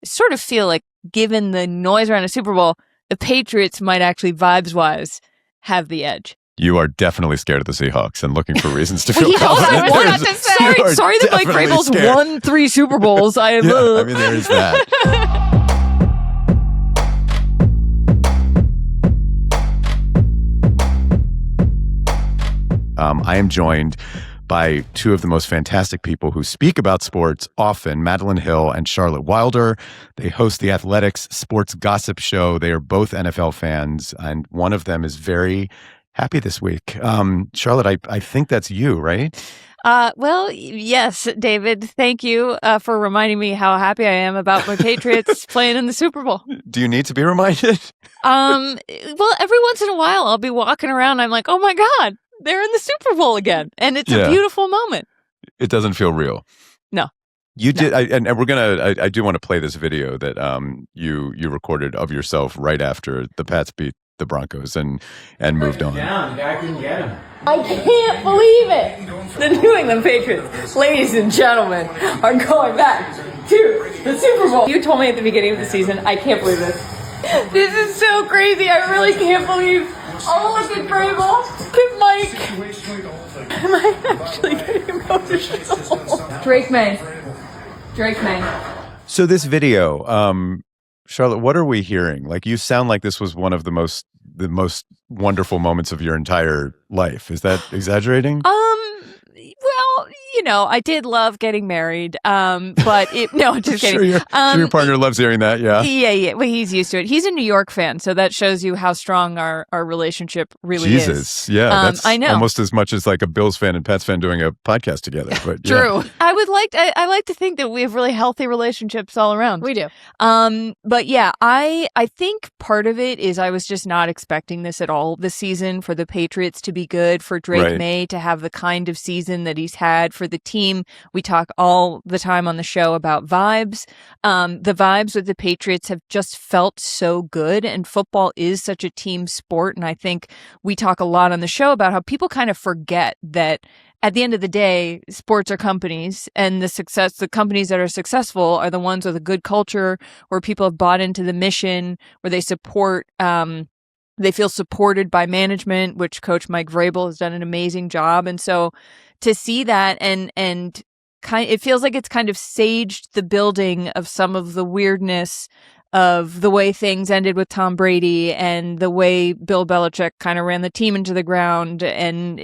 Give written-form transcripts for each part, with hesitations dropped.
sort of feel like, given the noise around a Super Bowl, the Patriots might actually, vibes-wise, have the edge. You are definitely scared of the Seahawks and looking for reasons to feel He knows confident. I want not to say. Sorry that Mike definitely Vrabel's scared. won 3 Super Bowls. Yeah, I mean, there is that. I am joined by two of the most fantastic people who speak about sports often, Madeline Hill and Charlotte Wilder. They host the Athletics Sports Gossip Show. They are both NFL fans, and one of them is very happy this week. Charlotte, I think that's you, right? Well, yes, David. Thank you for reminding me how happy I am about my Patriots playing in the Super Bowl. Do you need to be reminded? Well, every once in a while, I'll be walking around. I'm like, oh my God, they're in the Super Bowl again, and it's a beautiful moment. It doesn't feel real. No. You did, and we're gonna. I do want to play this video that you recorded of yourself right after the Pats beat the Broncos and moved on. Down, the guy couldn't get him. I can't believe it. The New England Patriots, ladies and gentlemen, are going back to the Super Bowl. You told me at the beginning of the season, I can't believe this. This is so crazy. I really can't believe. Oh, look at Vrabel. Look at Mike. Am I actually getting emotional? Drake May. So this video, Charlotte, what are we hearing? Like, you sound like this was one of the most wonderful moments of your entire life. Is that exaggerating? Well, I did love getting married, but no, just kidding. Sure your partner loves hearing that, yeah? Yeah. Well, he's used to it. He's a New York fan, so that shows you how strong our relationship really is. Jesus, yeah, that's I know. Almost as much as like a Bills fan and Pats fan doing a podcast together. But True. Yeah. I like to think that we have really healthy relationships all around. We do. But yeah, I think part of it is I was just not expecting this at all this season, for the Patriots to be good, for Drake May to have the kind of season that he's had, for the team. We talk all the time on the show about vibes. The vibes with the Patriots have just felt so good, and football is such a team sport. And I think we talk a lot on the show about how people kind of forget that at the end of the day, sports are companies, and the companies that are successful are the ones with a good culture, where people have bought into the mission, where they support, they feel supported by management, which Coach Mike Vrabel has done an amazing job. And so to see that and it feels like it's kind of saged the building of some of the weirdness of the way things ended with Tom Brady and the way Bill Belichick kind of ran the team into the ground. And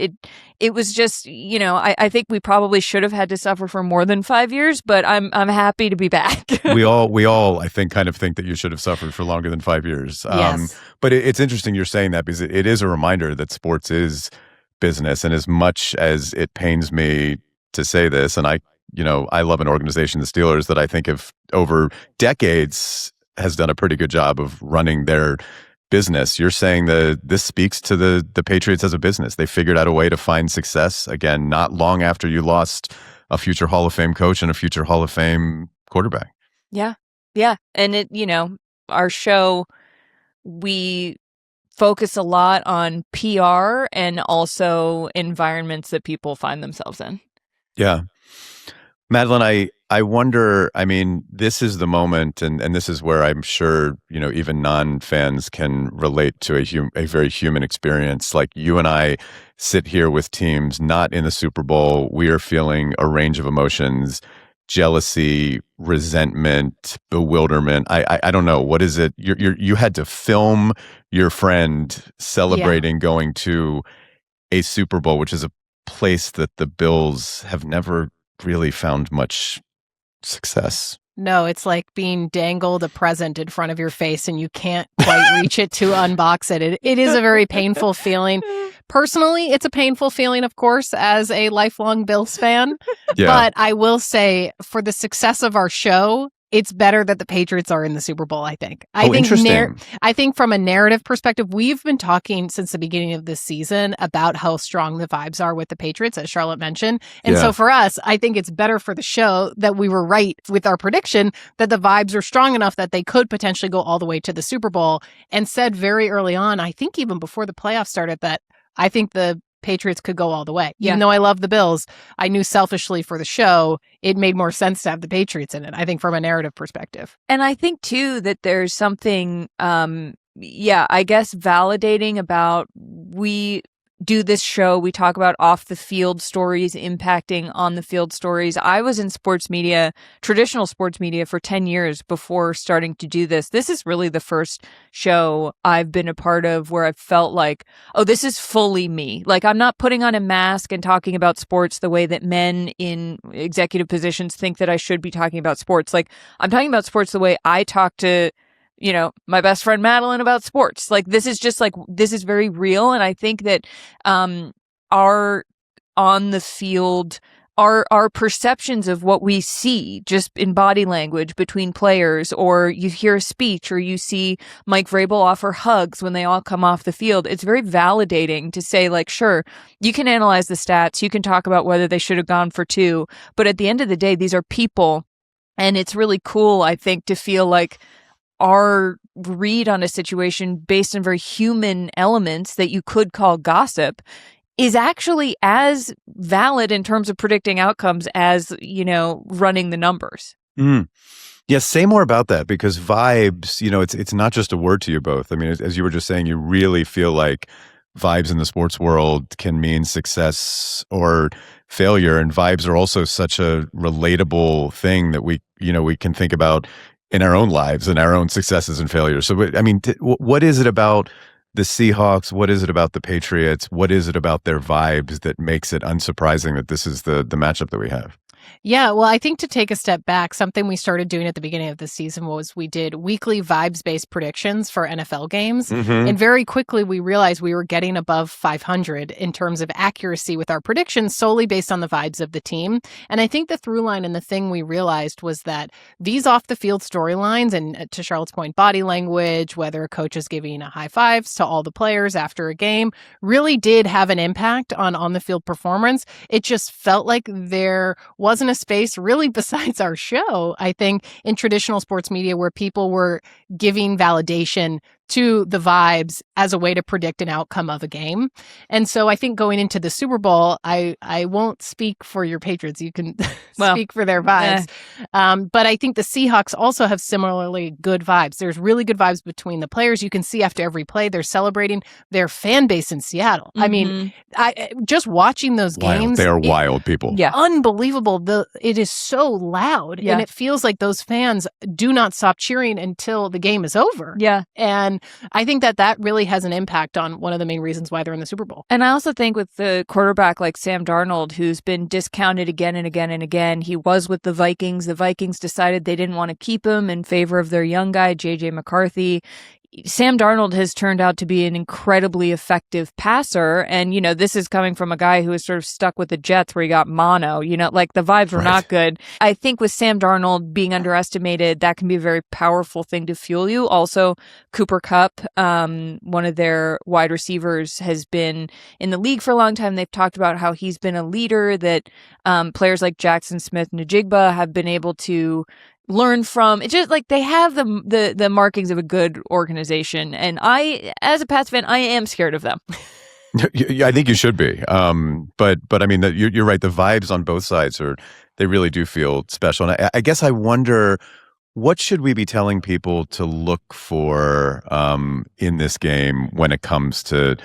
it was just, I think we probably should have had to suffer for more than 5 years, but I'm happy to be back. we all, I think, kind of think that you should have suffered for longer than 5 years. Yes. But it's interesting you're saying that, because it is a reminder that sports is business. And as much as it pains me to say this, and I love an organization, the Steelers, that I think have over decades has done a pretty good job of running their business. You're saying that this speaks to the Patriots as a business. They figured out a way to find success, again, not long after you lost a future Hall of Fame coach and a future Hall of Fame quarterback. Yeah. And our show, we focus a lot on PR and also environments that people find themselves in. Yeah. Madeline, I wonder, I mean, this is the moment, and this is where I'm sure, even non-fans can relate to a very human experience. Like, you and I sit here with teams not in the Super Bowl. We are feeling a range of emotions: jealousy, resentment, bewilderment. I don't know. What is it? You had to film your friend celebrating going to a Super Bowl, which is a place that the Bills have never really found much success. No, it's like being dangled a present in front of your face and you can't quite reach it to unbox it. It is a very painful feeling. Personally, it's a painful feeling, of course, as a lifelong Bills fan. Yeah. But I will say, for the success of our show, it's better that the Patriots are in the Super Bowl, I think. Interesting. I think from a narrative perspective, we've been talking since the beginning of this season about how strong the vibes are with the Patriots, as Charlotte mentioned. And so for us, I think it's better for the show that we were right with our prediction that the vibes are strong enough that they could potentially go all the way to the Super Bowl, and said very early on, I think even before the playoffs started, that I think the Patriots could go all the way. Even though I love the Bills, I knew selfishly for the show, it made more sense to have the Patriots in it, I think, from a narrative perspective. And I think, too, that there's something, I guess validating about we do this show. We talk about off the field stories impacting on the field stories. I was in sports media, traditional sports media, for 10 years before starting to do this. This is really the first show I've been a part of where I've felt like, oh, this is fully me. Like, I'm not putting on a mask and talking about sports the way that men in executive positions think that I should be talking about sports. Like, I'm talking about sports the way I talk to my best friend Madeline about sports. Like, this is just like, this is very real. And I think that our on the field, our perceptions of what we see just in body language between players, or you hear a speech, or you see Mike Vrabel offer hugs when they all come off the field. It's very validating to say, like, sure, you can analyze the stats, you can talk about whether they should have gone for 2, but at the end of the day, these are people. And it's really cool, I think, to feel like our read on a situation based on very human elements that you could call gossip is actually as valid in terms of predicting outcomes as, running the numbers. Yeah, say more about that, because vibes, it's not just a word to you both. I mean, as you were just saying, you really feel like vibes in the sports world can mean success or failure, and vibes are also such a relatable thing that we can think about in our own lives and our own successes and failures. So, I mean, what is it about the Seahawks? What is it about the Patriots? What is it about their vibes that makes it unsurprising that this is the matchup that we have? Yeah, well, I think to take a step back, something we started doing at the beginning of the season was we did weekly vibes-based predictions for NFL games. Mm-hmm. And very quickly, we realized we were getting above 500 in terms of accuracy with our predictions solely based on the vibes of the team. And I think the through line and the thing we realized was that these off-the-field storylines, and to Charlotte's point, body language, whether a coach is giving a high fives to all the players after a game, really did have an impact on the field performance. It just felt like there wasn't a space really besides our show, I think, in traditional sports media where people were giving validation to the vibes as a way to predict an outcome of a game. And so I think going into the Super Bowl, I won't speak for your Patriots. You can speak for their vibes. But I think the Seahawks also have similarly good vibes. There's really good vibes between the players. You can see after every play, they're celebrating their fan base in Seattle. Mm-hmm. I mean, just watching those games. They are wild people. Yeah. Unbelievable. It is so loud. Yeah. And it feels like those fans do not stop cheering until the game is over. Yeah. And I think that really has an impact on one of the main reasons why they're in the Super Bowl. And I also think with the quarterback like Sam Darnold, who's been discounted again and again and again, he was with the Vikings. The Vikings decided they didn't want to keep him in favor of their young guy, J.J. McCarthy. Sam Darnold has turned out to be an incredibly effective passer. And, this is coming from a guy who was sort of stuck with the Jets where he got mono, like the vibes were not good. I think with Sam Darnold being underestimated, that can be a very powerful thing to fuel you. Also, Cooper Kupp, one of their wide receivers, has been in the league for a long time. They've talked about how he's been a leader that players like Jackson Smith-Njigba have been able to learn from. It's just like they have the markings of a good organization. And I, as a Pats fan, I am scared of them. I think you should be. But I mean, you're right. The vibes on both sides they really do feel special. And I guess I wonder, what should we be telling people to look for in this game when it comes to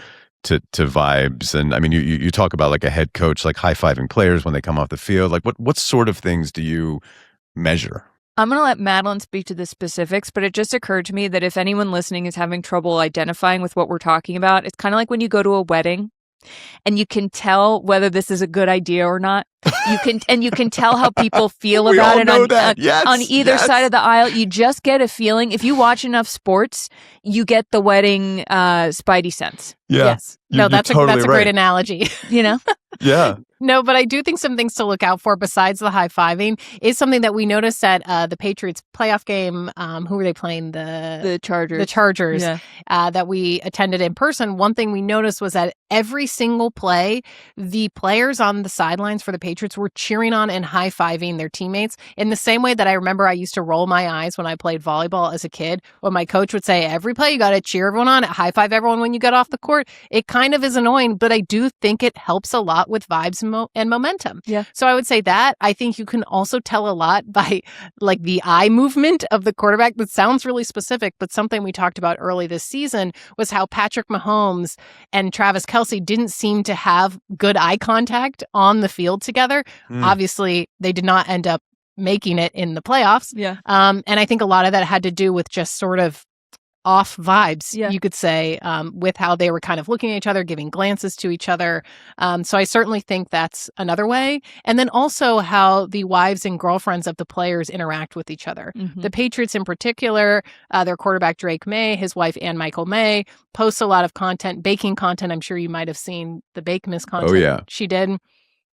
vibes? And I mean, you talk about like a head coach, like high-fiving players when they come off the field. Like what sort of things do you measure? I'm going to let Madeline speak to the specifics, but it just occurred to me that if anyone listening is having trouble identifying with what we're talking about, it's kind of like when you go to a wedding and you can tell whether this is a good idea or not. You can tell how people feel about it on either side of the aisle. You just get a feeling. If you watch enough sports, you get the wedding spidey sense. Yeah. Yes. No, that's a great analogy. Yeah. No, but I do think some things to look out for besides the high-fiving is something that we noticed at the Patriots playoff game. Who were they playing? The Chargers. The Chargers, that we attended in person. One thing we noticed was that every single play, the players on the sidelines for the Patriots were cheering on and high-fiving their teammates in the same way that I remember I used to roll my eyes when I played volleyball as a kid, when my coach would say, every play you got to cheer everyone on, high-five everyone when you get off the court. sport, it kind of is annoying, but I do think it helps a lot with vibes and momentum. Yeah. So I would say that. I think you can also tell a lot by like the eye movement of the quarterback. That sounds really specific, but something we talked about early this season was how Patrick Mahomes and Travis Kelce didn't seem to have good eye contact on the field together. Obviously, they did not end up making it in the playoffs. Yeah. And I think a lot of that had to do with just sort of off vibes, you could say, with how they were kind of looking at each other, giving glances to each other. So I certainly think that's another way. And then also how the wives and girlfriends of the players interact with each other. The Patriots in particular, their quarterback Drake May, his wife Ann Michael May, posts a lot of content, baking content. I'm sure you might have seen the Bake Miss content she did.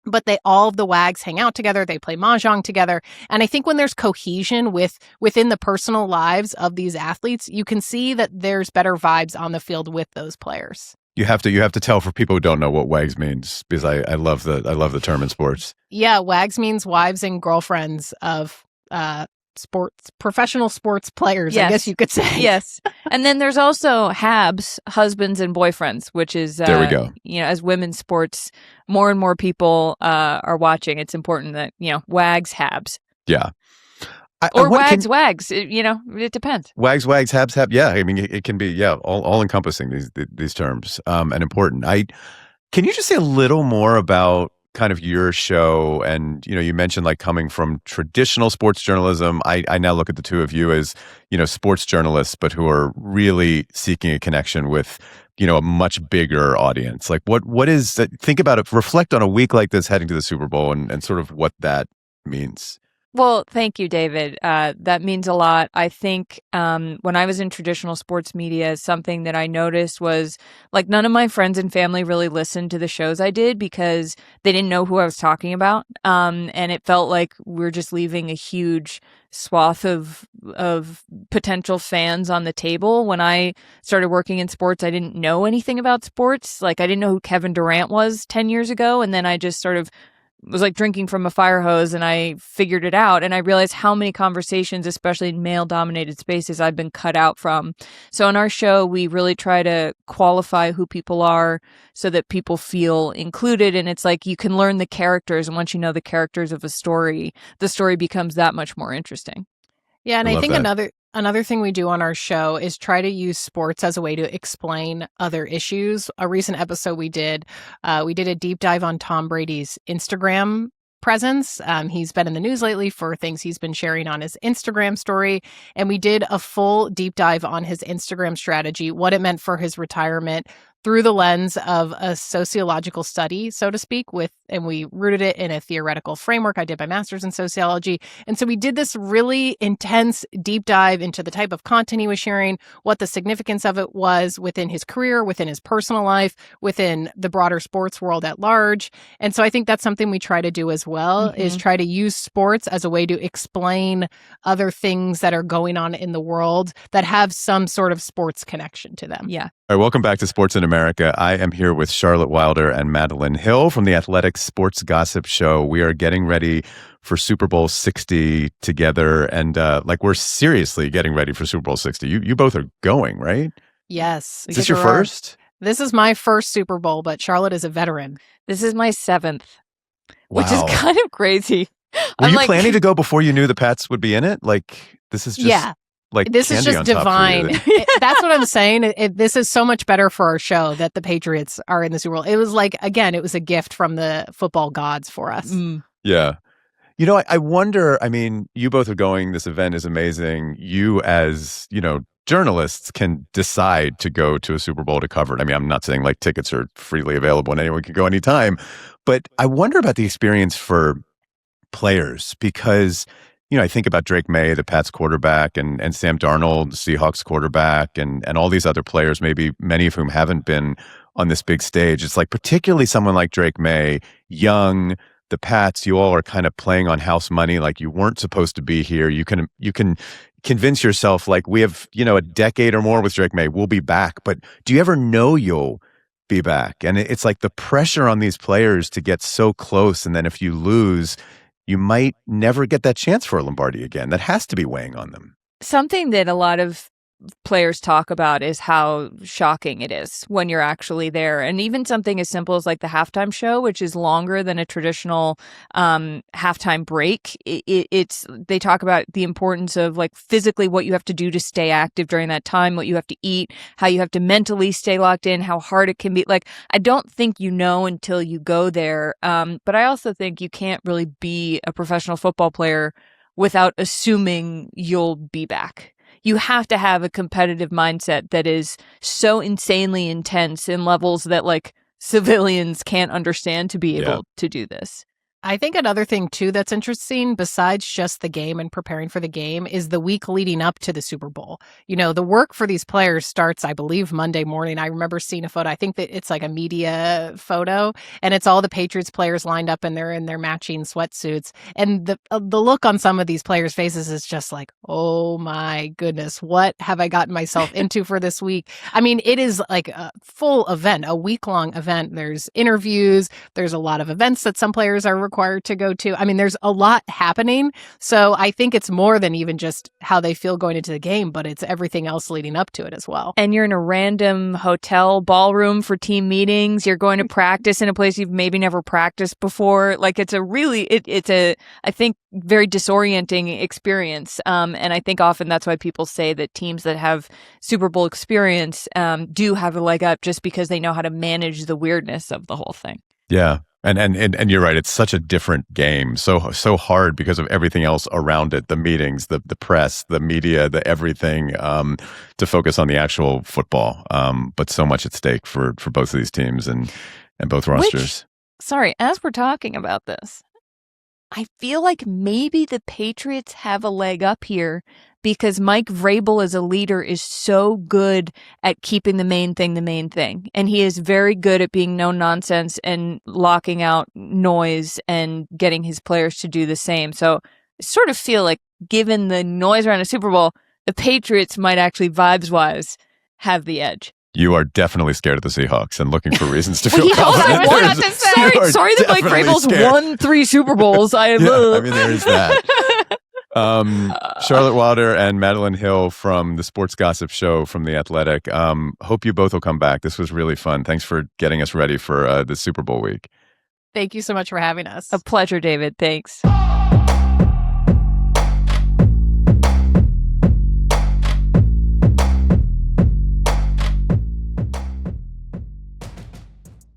But all of the WAGs hang out together. They play mahjong together. And I think when there's cohesion within the personal lives of these athletes, you can see that there's better vibes on the field with those players. You have to tell for people who don't know what WAGs means, because I love the term in sports. Yeah, WAGs means wives and girlfriends of professional sports players, I guess you could say. Yes. And then there's also HABs, husbands and boyfriends, which is, there we go. As women's sports, more and more people are watching. It's important that, WAGs, HABs. Yeah. Or WAGs, it depends. WAGs, HABs, HAB. Yeah. I mean, it can be, all encompassing, these terms, and important. Can you just say a little more about kind of your show? And you mentioned like coming from traditional sports journalism. I now look at the two of you as sports journalists, but who are really seeking a connection with a much bigger audience. Like what is that? Think about it, reflect on a week like this heading to the Super Bowl and sort of what that means. Well, thank you, David. That means a lot. I think when I was in traditional sports media, something that I noticed was like none of my friends and family really listened to the shows I did because they didn't know who I was talking about. And it felt like we're just leaving a huge swath of potential fans on the table. When I started working in sports, I didn't know anything about sports. Like I didn't know who Kevin Durant was 10 years ago. And then I just sort of was like drinking from a fire hose and I figured it out. And I realized how many conversations, especially in male dominated spaces, I've been cut out from. So on our show, we really try to qualify who people are so that people feel included. And it's like you can learn the characters. And once you know the characters of a story, the story becomes that much more interesting. Yeah. And I think another thing we do on our show is try to use sports as a way to explain other issues. A recent episode we did a deep dive on Tom Brady's Instagram presence. He's been in the news lately for things he's been sharing on his Instagram story. And we did a full deep dive on his Instagram strategy, what it meant for his retirement through the lens of a sociological study, so to speak, and we rooted it in a theoretical framework I did my master's in sociology. And so we did this really intense deep dive into the type of content he was sharing, what the significance of it was within his career, within his personal life, within the broader sports world at large. And so I think that's something we try to do as well, is try to use sports as a way to explain other things that are going on in the world that have some sort of sports connection to them. Yeah. All right, welcome back to Sports in America. I am here with Charlotte Wilder and Madeline Hill from the Athletic Sports Gossip Show. We are getting ready for Super Bowl 60 together, and we're seriously getting ready for Super Bowl 60. You both are going, right? Yes. Is this your first? This is my first Super Bowl, but Charlotte is a veteran. This is my 7th, which Wow. is kind of crazy. Were you planning to go before you knew the Pats would be in it? Like, this is just... Like this is just divine. That's what I'm saying. This is so much better for our show that the Patriots are in the Super Bowl. It was like, again, it was a gift from the football gods for us. Yeah. I wonder, you both are going, this event is amazing. You as, journalists can decide to go to a Super Bowl to cover it. I'm not saying like tickets are freely available and anyone can go anytime, but I wonder about the experience for players because I think about Drake May, the Pats quarterback, and Sam Darnold, the Seahawks quarterback, and all these other players, maybe many of whom haven't been on this big stage. It's like particularly someone like Drake May, young, the Pats, you all are kind of playing on house money, like you weren't supposed to be here. You can convince yourself like we have, a decade or more with Drake May, we'll be back. But do you ever know you'll be back? And it's like the pressure on these players to get so close, and then if you lose, you might never get that chance for a Lombardi again. That has to be weighing on them. Something that a lot of players talk about is how shocking it is when you're actually there. And even something as simple as like the halftime show, which is longer than a traditional halftime break. They talk about the importance of like physically what you have to do to stay active during that time, what you have to eat, how you have to mentally stay locked in, how hard it can be. Like, I don't think you know until you go there. But I also think you can't really be a professional football player without assuming you'll be back. You have to have a competitive mindset that is so insanely intense in levels that like civilians can't understand to be able to do this. I think another thing, too, that's interesting, besides just the game and preparing for the game, is the week leading up to the Super Bowl. You know, the work for these players starts, I believe, Monday morning. I remember seeing a photo. I think that it's like a media photo, and it's all the Patriots players lined up, and they're in their matching sweatsuits. And the look on some of these players' faces is just like, oh, my goodness, what have I gotten myself into for this week? I mean, it is like a full event, a week-long event. There's interviews. There's a lot of events that some players are required to go to. I mean, there's a lot happening. So I think it's more than even just how they feel going into the game, but it's everything else leading up to it as well. And you're in a random hotel ballroom for team meetings. You're going to practice in a place you've maybe never practiced before. Like, it's a really, it's a, I think, very disorienting experience. And I think often that's why people say that teams that have Super Bowl experience do have a leg up just because they know how to manage the weirdness of the whole thing. Yeah. And you're right. It's such a different game. So hard because of everything else around it, the meetings, the press, the media, the everything, to focus on the actual football. But so much at stake for both of these teams and both rosters. As we're talking about this, I feel like maybe the Patriots have a leg up here because Mike Vrabel as a leader is so good at keeping the main thing. And he is very good at being no nonsense and locking out noise and getting his players to do the same. So I sort of feel like, given the noise around a Super Bowl, the Patriots might actually, vibes-wise, have the edge. You are definitely scared of the Seahawks and looking for reasons to feel confident. Sorry that Mike Vrabel's won 3 Super Bowls. I mean, there is that. Charlotte Wilder and Madeline Hill from the Sports Gossip Show from The Athletic. Hope you both will come back. This was really fun. Thanks for getting us ready for the Super Bowl week. Thank you so much for having us. A pleasure, David. Thanks.